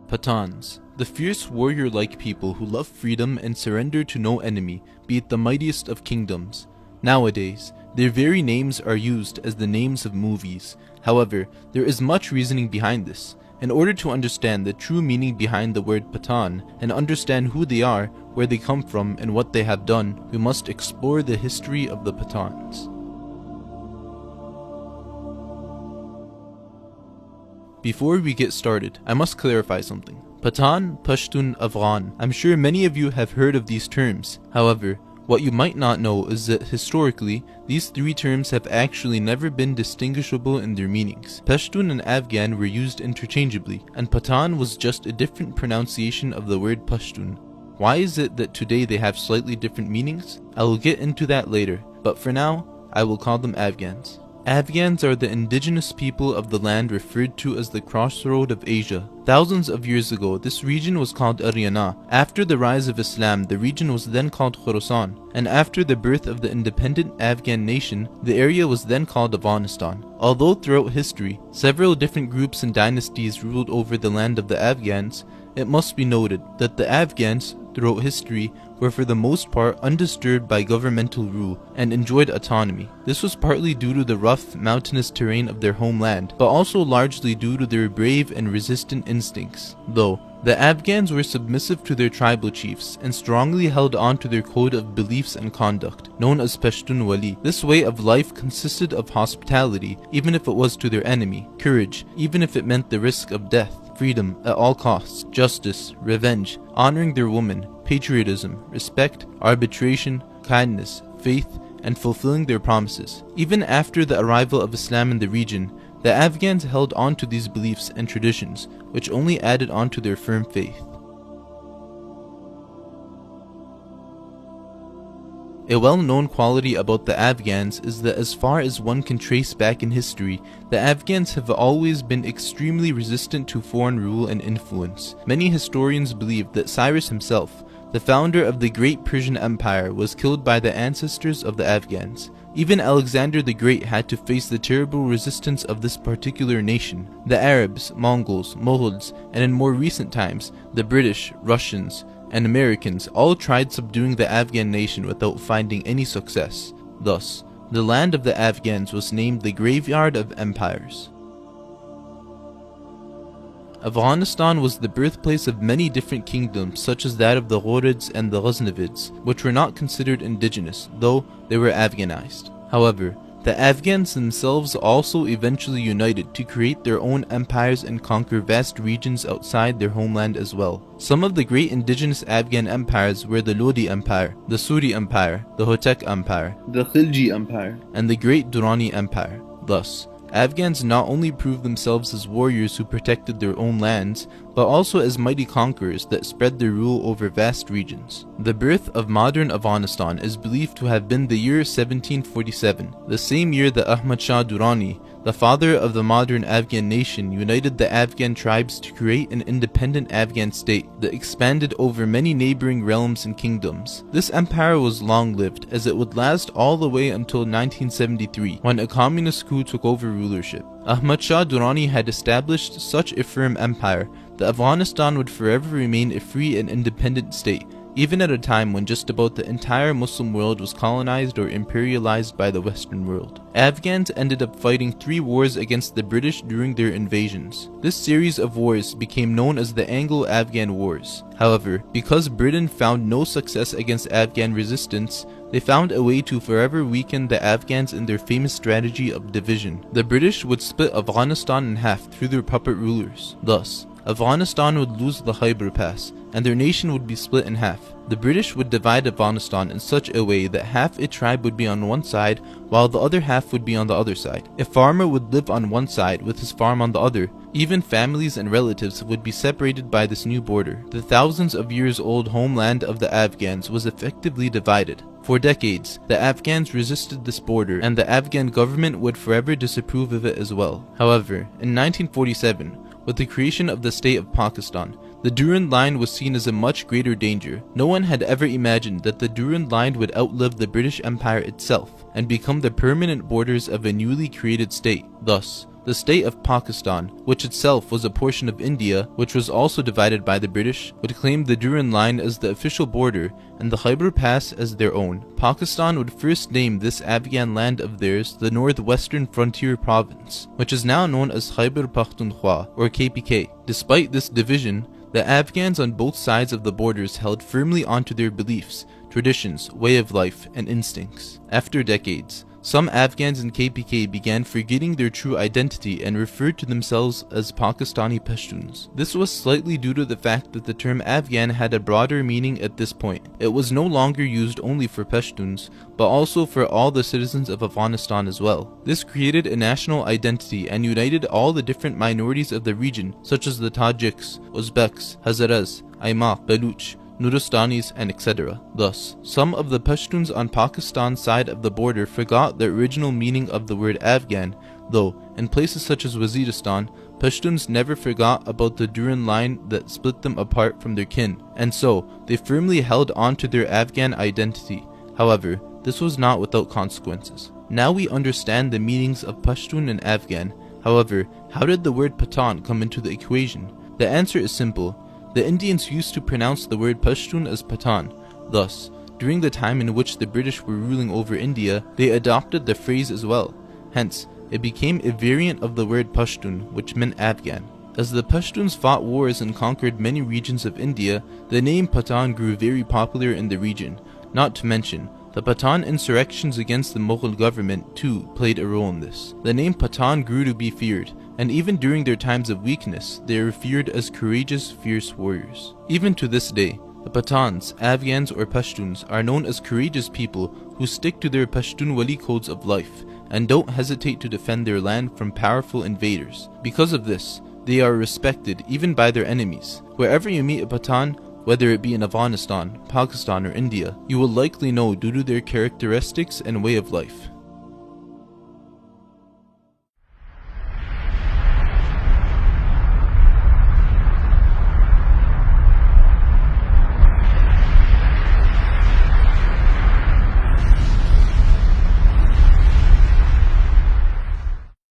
Pathans, the fierce warrior-like people who love freedom and surrender to no enemy, be it the mightiest of kingdoms. Nowadays, their very names are used as the names of movies. However, there is much reasoning behind this. In order to understand the true meaning behind the word Pathan and understand who they are, where they come from, and what they have done, we must explore the history of the Pathans. Before we get started, I must clarify something. Pathan, Pashtun, Afghan. I'm sure many of you have heard of these terms. However, what you might not know is that historically, these three terms have actually never been distinguishable in their meanings. Pashtun and Afghan were used interchangeably, and Pathan was just a different pronunciation of the word Pashtun. Why is it that today they have slightly different meanings? I will get into that later, but for now, I will call them Afghans. Afghans are the indigenous people of the land referred to as the crossroad of Asia. Thousands of years ago, this region was called Aryana. After the rise of Islam, the region was then called Khorasan, and after the birth of the independent Afghan nation, the area was then called Afghanistan. Although throughout history, several different groups and dynasties ruled over the land of the Afghans, it must be noted that the Afghans, throughout history, were for the most part undisturbed by governmental rule and enjoyed autonomy. This was partly due to the rough, mountainous terrain of their homeland, but also largely due to their brave and resistant instincts. Though, the Afghans were submissive to their tribal chiefs and strongly held on to their code of beliefs and conduct, known as Pashtun Wali. This way of life consisted of hospitality, even if it was to their enemy, courage, even if it meant the risk of death, freedom at all costs, justice, revenge, honoring their women, patriotism, respect, arbitration, kindness, faith, and fulfilling their promises. Even after the arrival of Islam in the region, the Afghans held on to these beliefs and traditions, which only added on to their firm faith. A well-known quality about the Afghans is that as far as one can trace back in history, the Afghans have always been extremely resistant to foreign rule and influence. Many historians believe that Cyrus himself, the founder of the Great Persian Empire, was killed by the ancestors of the Afghans. Even Alexander the Great had to face the terrible resistance of this particular nation. The Arabs, Mongols, Mughals, and in more recent times, the British, Russians, and Americans all tried subduing the Afghan nation without finding any success. Thus, the land of the Afghans was named the Graveyard of Empires. Afghanistan was the birthplace of many different kingdoms such as that of the Ghurids and the Ghaznavids, which were not considered indigenous, though they were Afghanized. However, the Afghans themselves also eventually united to create their own empires and conquer vast regions outside their homeland as well. Some of the great indigenous Afghan empires were the Lodi Empire, the Suri Empire, the Hotek Empire, the Khilji Empire, and the Great Durrani Empire. Thus, Afghans not only proved themselves as warriors who protected their own lands, but also as mighty conquerors that spread their rule over vast regions. The birth of modern Afghanistan is believed to have been the year 1747, the same year that Ahmad Shah Durrani, the father of the modern Afghan nation, united the Afghan tribes to create an independent Afghan state that expanded over many neighboring realms and kingdoms. This empire was long-lived, as it would last all the way until 1973, when a communist coup took over rulership. Ahmad Shah Durrani had established such a firm empire that Afghanistan would forever remain a free and independent state, even at a time when just about the entire Muslim world was colonized or imperialized by the Western world. Afghans ended up fighting 3 wars against the British during their invasions. This series of wars became known as the Anglo-Afghan Wars. However, because Britain found no success against Afghan resistance, they found a way to forever weaken the Afghans in their famous strategy of division. The British would split Afghanistan in half through their puppet rulers. Thus, Afghanistan would lose the Khyber Pass, and their nation would be split in half. The British would divide Afghanistan in such a way that half a tribe would be on one side, while the other half would be on the other side. A farmer would live on one side with his farm on the other. Even families and relatives would be separated by this new border. The thousands of years old homeland of the Afghans was effectively divided. For decades, the Afghans resisted this border, and the Afghan government would forever disapprove of it as well. However, in 1947, with the creation of the state of Pakistan, the Durand Line was seen as a much greater danger. No one had ever imagined that the Durand Line would outlive the British Empire itself and become the permanent borders of a newly created state. Thus, the The state of Pakistan, which itself was a portion of India, which was also divided by the British, would claim the Durand Line as the official border and the Khyber Pass as their own. Pakistan would first name this Afghan land of theirs the Northwestern Frontier Province, which is now known as Khyber Pakhtunkhwa, or KPK. Despite this division, the Afghans on both sides of the borders held firmly onto their beliefs, traditions, way of life, and instincts. After decades, some Afghans in KPK began forgetting their true identity and referred to themselves as Pakistani Pashtuns. This was slightly due to the fact that the term Afghan had a broader meaning at this point. It was no longer used only for Pashtuns, but also for all the citizens of Afghanistan as well. This created a national identity and united all the different minorities of the region, such as the Tajiks, Uzbeks, Hazaras, Aimaq, Baluch, Nuristanis, and etc. Thus, some of the Pashtuns on Pakistan's side of the border forgot the original meaning of the word Afghan, though in places such as Waziristan, Pashtuns never forgot about the Durand Line that split them apart from their kin, and so they firmly held on to their Afghan identity. However, this was not without consequences. Now we understand the meanings of Pashtun and Afghan. However, how did the word Pathan come into the equation? The answer is simple. The Indians used to pronounce the word Pashtun as Pathan. Thus, during the time in which the British were ruling over India, they adopted the phrase as well. Hence, it became a variant of the word Pashtun, which meant Afghan. As the Pashtuns fought wars and conquered many regions of India, the name Pathan grew very popular in the region. Not to mention, the Pathan insurrections against the Mughal government too played a role in this. The name Pathan grew to be feared, and even during their times of weakness, they were feared as courageous, fierce warriors. Even to this day, the Pathans, Afghans or Pashtuns are known as courageous people who stick to their Pashtun Wali codes of life and don't hesitate to defend their land from powerful invaders. Because of this, they are respected even by their enemies. Wherever you meet a Pathan, whether it be in Afghanistan, Pakistan or India, you will likely know due to their characteristics and way of life.